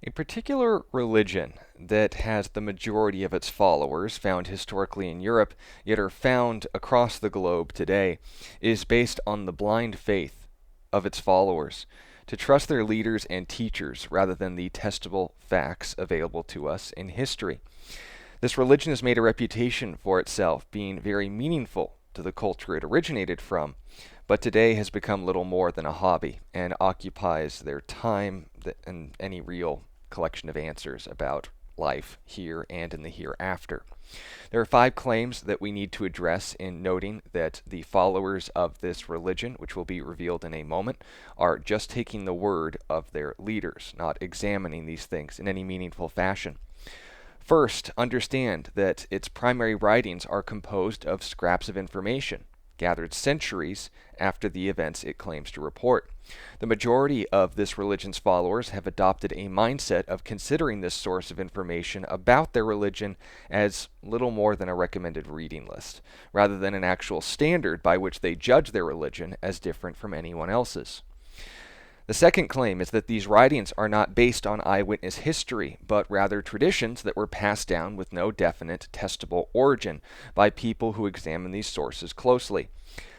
A particular religion that has the majority of its followers found historically in Europe, yet are found across the globe today, is based on the blind faith of its followers to trust their leaders and teachers rather than the testable facts available to us in history. This religion has made a reputation for itself being very meaningful to the culture it originated from, but today has become little more than a hobby and occupies their time and any real collection of answers about life here and in the hereafter. There are five claims that we need to address in noting that the followers of this religion, which will be revealed in a moment, are just taking the word of their leaders, not examining these things in any meaningful fashion. First, understand that its primary writings are composed of scraps of information gathered centuries after the events it claims to report. The majority of this religion's followers have adopted a mindset of considering this source of information about their religion as little more than a recommended reading list, rather than an actual standard by which they judge their religion as different from anyone else's. The second claim is that these writings are not based on eyewitness history, but rather traditions that were passed down with no definite, testable origin by people who examine these sources closely.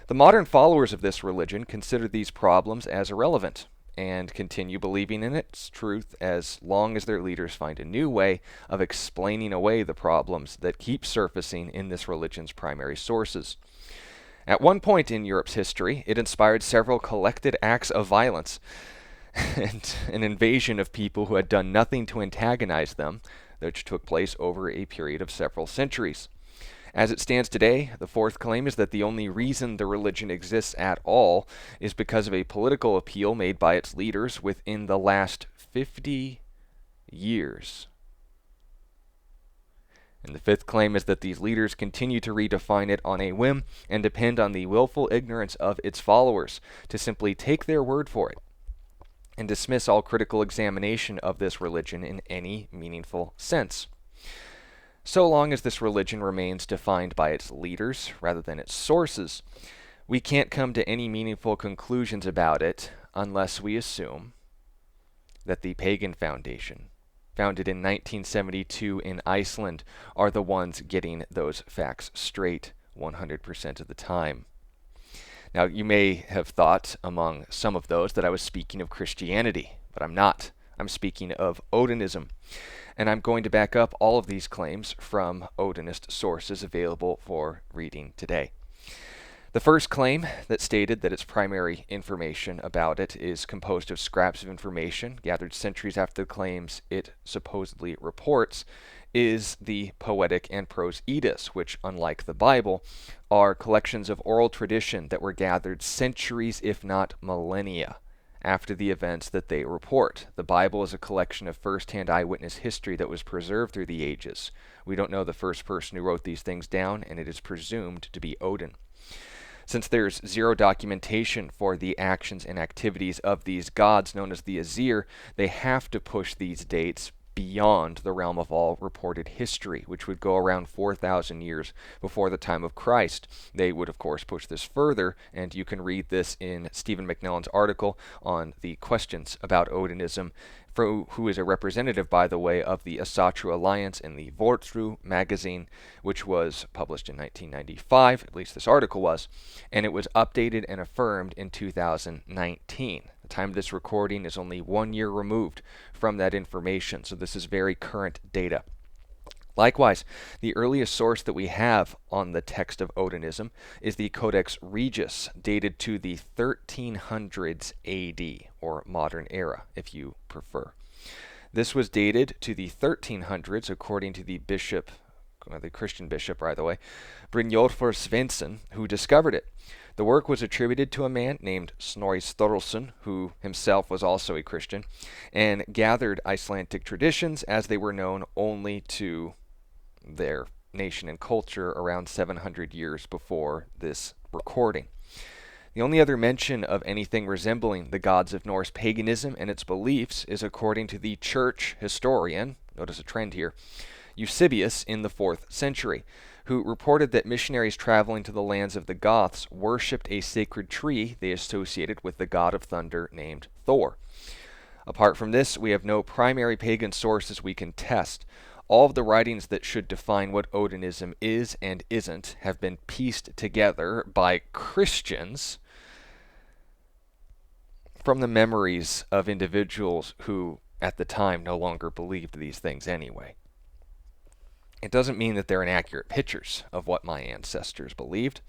The modern followers of this religion consider these problems as irrelevant and continue believing in its truth as long as their leaders find a new way of explaining away the problems that keep surfacing in this religion's primary sources. At one point in Europe's history, it inspired several collected acts of violence and an invasion of people who had done nothing to antagonize them, which took place over a period of several centuries. As it stands today, the fourth claim is that the only reason the religion exists at all is because of a political appeal made by its leaders within the last 50 years. And the fifth claim is that these leaders continue to redefine it on a whim and depend on the willful ignorance of its followers to simply take their word for it and dismiss all critical examination of this religion in any meaningful sense. So long as this religion remains defined by its leaders rather than its sources, we can't come to any meaningful conclusions about it unless we assume that the pagan foundation, founded in 1972 in Iceland, are the ones getting those facts straight 100% of the time. Now, you may have thought among some of those that I was speaking of Christianity, but I'm not. I'm speaking of Odinism. And I'm going to back up all of these claims from Odinist sources available for reading today. The first claim that stated that its primary information about it is composed of scraps of information gathered centuries after the claims it supposedly reports is the Poetic and Prose Eddas, which, unlike the Bible, are collections of oral tradition that were gathered centuries, if not millennia, after the events that they report. The Bible is a collection of first-hand eyewitness history that was preserved through the ages. We don't know the first person who wrote these things down, and it is presumed to be Odin. Since there's zero documentation for the actions and activities of these gods known as the Azir, they have to push these dates beyond the realm of all reported history, which would go around 4,000 years before the time of Christ. They would, of course, push this further, and you can read this in Stephen McNellan's article on the questions about Odinism, who is a representative, by the way, of the Asatru Alliance in the Vortru magazine, which was published in 1995, at least this article was, and it was updated and affirmed in 2019. The time of this recording is only 1 year removed from that information, so this is very current data. Likewise, the earliest source that we have on the text of Odinism is the Codex Regis, dated to the 1300s AD, or modern era, if you prefer. This was dated to the 1300s, according to the Christian bishop, by the way, Brynjolfur Sveinsson, who discovered it. The work was attributed to a man named Snorri Sturluson, who himself was also a Christian, and gathered Icelandic traditions as they were known only to their nation and culture around 700 years before this recording. The only other mention of anything resembling the gods of Norse paganism and its beliefs is according to the church historian, notice a trend here, Eusebius in the 4th century, who reported that missionaries traveling to the lands of the Goths worshipped a sacred tree they associated with the god of thunder named Thor. Apart from this, we have no primary pagan sources we can test. All of the writings that should define what Odinism is and isn't have been pieced together by Christians from the memories of individuals who, at the time, no longer believed these things anyway. It doesn't mean that they're inaccurate pictures of what my ancestors believed,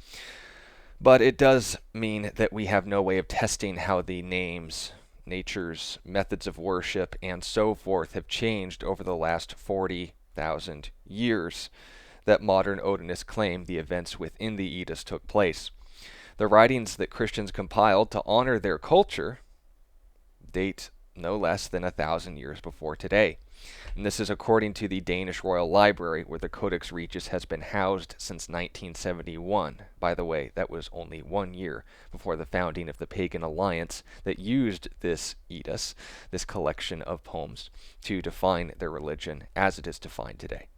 but it does mean that we have no way of testing how the names, natures, methods of worship, and so forth have changed over the last 40,000 years that modern Odinists claim the events within the Eddas took place. The writings that Christians compiled to honor their culture date no less than 1,000 years before today. And this is according to the Danish Royal Library, where the Codex Regis has been housed since 1971. By the way, that was only 1 year before the founding of the pagan alliance that used this Eddas, this collection of poems, to define their religion as it is defined today.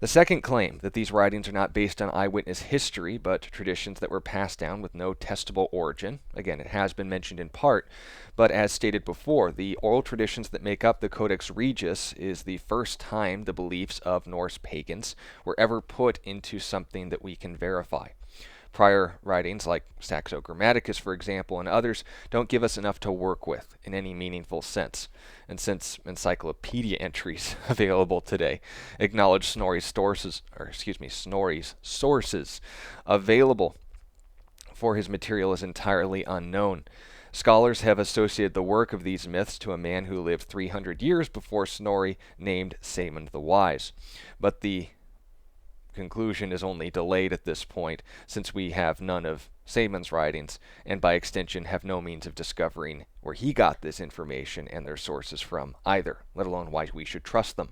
The second claim, that these writings are not based on eyewitness history, but traditions that were passed down with no testable origin. Again, it has been mentioned in part, but as stated before, the oral traditions that make up the Codex Regis is the first time the beliefs of Norse pagans were ever put into something that we can verify. Prior writings, like Saxo Grammaticus, for example, and others, don't give us enough to work with in any meaningful sense. And since encyclopedia entries available today acknowledge Snorri's sources available for his material is entirely unknown. Scholars have associated the work of these myths to a man who lived 300 years before Snorri, named Saemund the Wise. But the conclusion is only delayed at this point, since we have none of Saemund's writings, and by extension have no means of discovering where he got this information and their sources from either, let alone why we should trust them.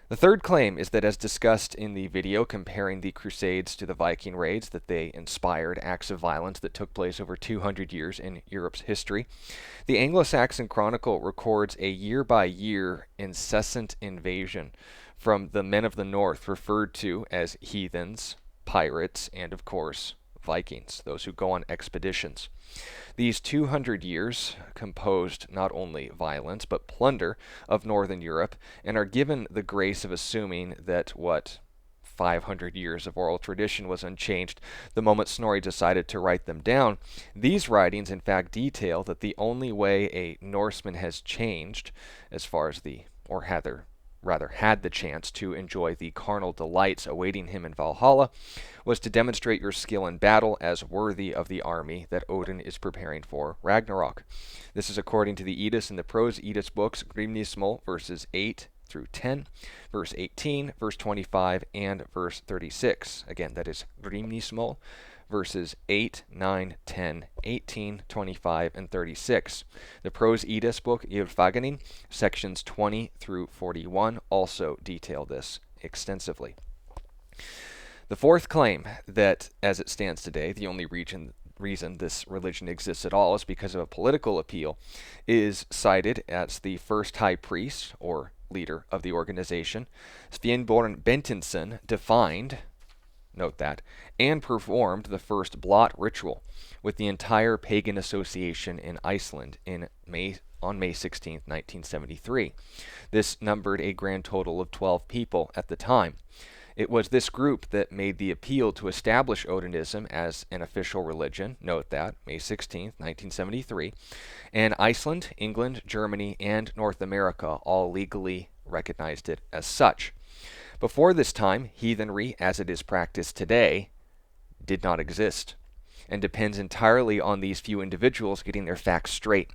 The third claim is that, as discussed in the video comparing the Crusades to the Viking Raids, that they inspired acts of violence that took place over 200 years in Europe's history. The Anglo-Saxon Chronicle records a year-by-year incessant invasion from the men of the north, referred to as heathens, pirates, and of course, Vikings, those who go on expeditions. These 200 years composed not only violence, but plunder of northern Europe, and are given the grace of assuming that what 500 years of oral tradition was unchanged the moment Snorri decided to write them down. These writings, in fact, detail that the only way a Norseman has changed, as far as rather had the chance to enjoy the carnal delights awaiting him in Valhalla, was to demonstrate your skill in battle as worthy of the army that Odin is preparing for Ragnarok. This is according to the Eddas in the Prose Eddas books Grimnismal, verses 8 through 10, verse 18, verse 25, and verse 36. Again, that is Grimnismal, verses 8, 9, 10, 18, 25, and 36. The Prose Eddas book, Ylfaganin, sections 20 through 41, also detail this extensively. The fourth claim, that as it stands today, the only reason this religion exists at all is because of a political appeal, is cited as the first high priest, or leader of the organization, Svenborn Bentinson, defined, note that, and performed the first blot ritual with the entire pagan association in Iceland on May 16, 1973. This numbered a grand total of 12 people at the time. It was this group that made the appeal to establish Odinism as an official religion, note that, May 16, 1973, and Iceland, England, Germany, and North America all legally recognized it as such. Before this time, heathenry, as it is practiced today, did not exist, and depends entirely on these few individuals getting their facts straight.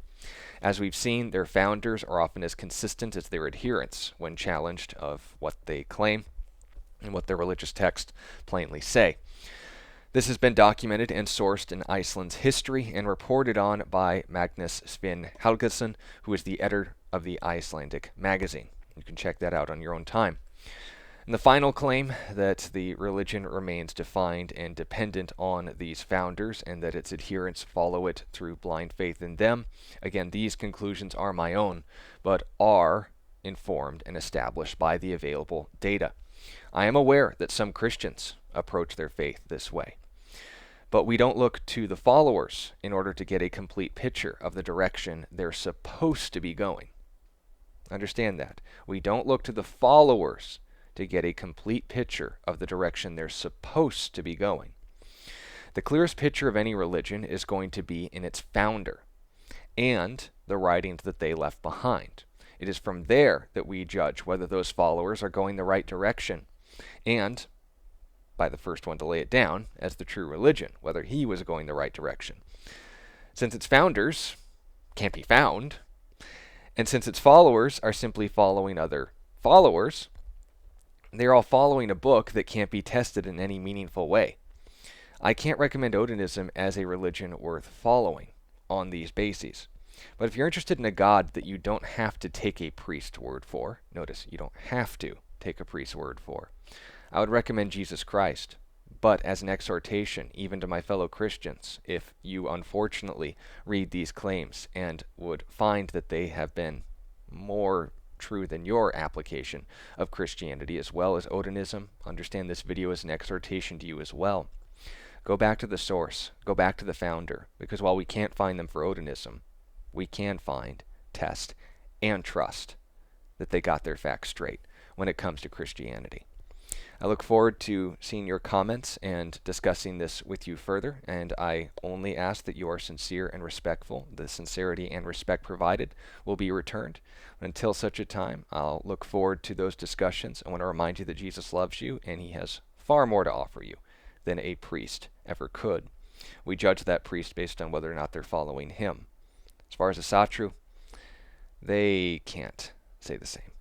As we've seen, their founders are often as consistent as their adherents when challenged of what they claim and what their religious texts plainly say. This has been documented and sourced in Iceland's history and reported on by Magnus Svin Helgason, who is the editor of the Icelandic magazine. You can check that out on your own time. And the final claim, that the religion remains defined and dependent on these founders and that its adherents follow it through blind faith in them. Again, these conclusions are my own, but are informed and established by the available data. I am aware that some Christians approach their faith this way. But we don't look to the followers in order to get a complete picture of the direction they're supposed to be going. Understand that. We don't look to the followers to get a complete picture of the direction they're supposed to be going. The clearest picture of any religion is going to be in its founder and the writings that they left behind. It is from there that we judge whether those followers are going the right direction, and by the first one to lay it down as the true religion, whether he was going the right direction. Since its founders can't be found, and since its followers are simply following other followers, they're all following a book that can't be tested in any meaningful way. I can't recommend Odinism as a religion worth following on these bases. But if you're interested in a god that you don't have to take a priest's word for, notice you don't have to take a priest's word for, I would recommend Jesus Christ. But as an exhortation, even to my fellow Christians, if you unfortunately read these claims and would find that they have been more true than your application of Christianity as well as Odinism, understand this video as an exhortation to you as well. Go back to the source, go back to the founder, because while we can't find them for Odinism, we can find, test, and trust that they got their facts straight when it comes to Christianity. I look forward to seeing your comments and discussing this with you further, and I only ask that you are sincere and respectful. The sincerity and respect provided will be returned. Until such a time, I'll look forward to those discussions. I want to remind you that Jesus loves you, and he has far more to offer you than a priest ever could. We judge that priest based on whether or not they're following him. As far as the Satru, they can't say the same.